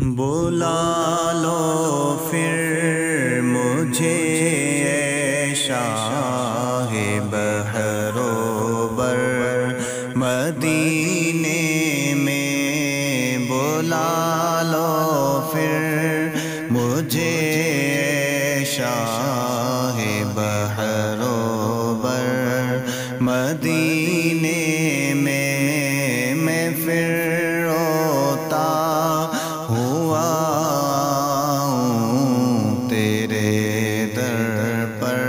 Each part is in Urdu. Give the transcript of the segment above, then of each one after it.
بلا لو پھر مجھے اے شاہ بحر و بر مدینے میں، بلا لو پھر مجھے اے شاہ بحر و بر مدینے میں پھر روتا ہوا ہوں تیرے در پر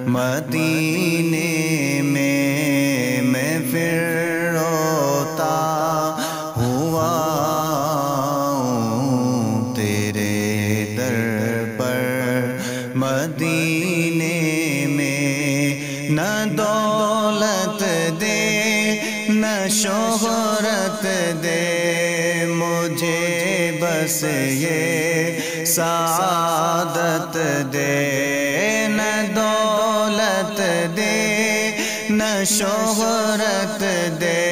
مدینے میں پھر روتا ہوا ہوں تیرے در پر مدینے میں، نہ دولت دے نہ شہرت دے مجھے، بس یہ سعادت دے، نہ دولت دے نہ شہرت دے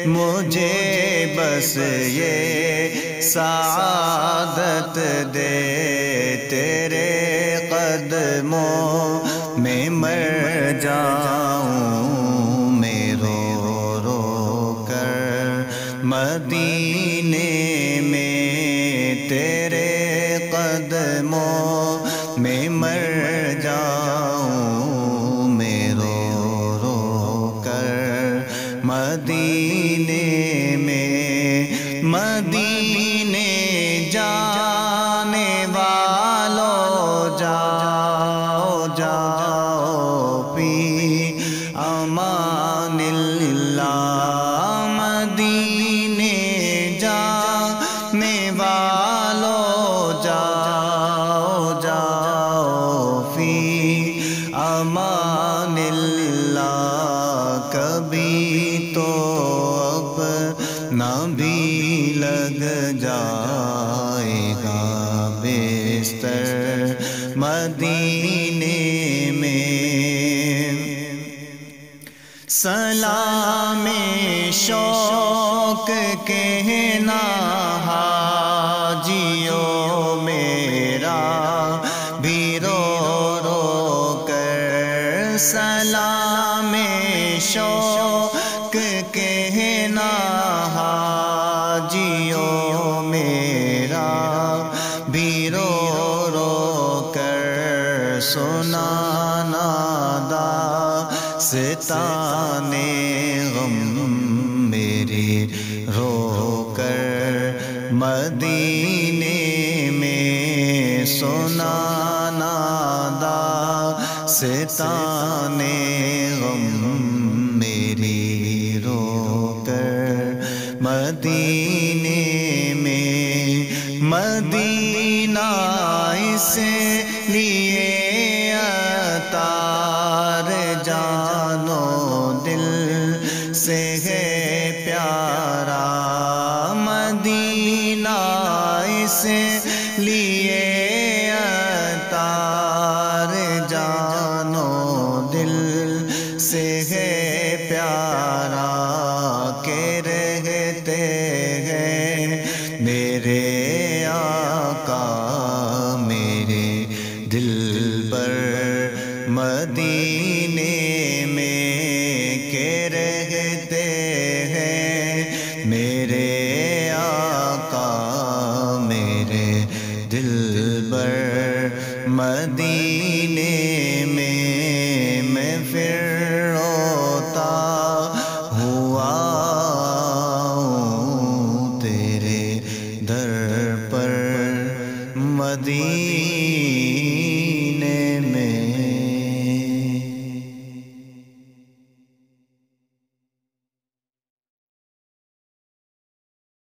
مجھے، بس یہ سعادت دے، تیرے قدموں میں مر جاؤں میں رو رو کر مدینے میں، تیرے قدموں میں مر جاؤں میں رو رو کر مدینے میں، مدینے جانے والوں جاؤ جاؤ فی امان اللہ، مدینے جانے والوں جاؤ جاؤ فی امان اللہ، کبھی تو اپنا بھی لگ جائے گا بستر مدینے میں، سلام شوق کہنا حاجیوں میرا بھی رو رو کر، سلام شوق کہنا حاجیوں میرا بھی رو رو کر، سنانا داستانے غم میری رو کر مدینے میں، سنانا داستانے غم میری رو کر مدینے میں، مدینہ اس لیے عطار جانو دل سے ہے پیارا، مدینہ اس لیے عطار جانو دل سے ہے پیارا، کہ رہتے ہیں میرے آقا میرے دل پر مدینے میں، کہ رہتے ہیں میرے آقا میرے دل پر مدینے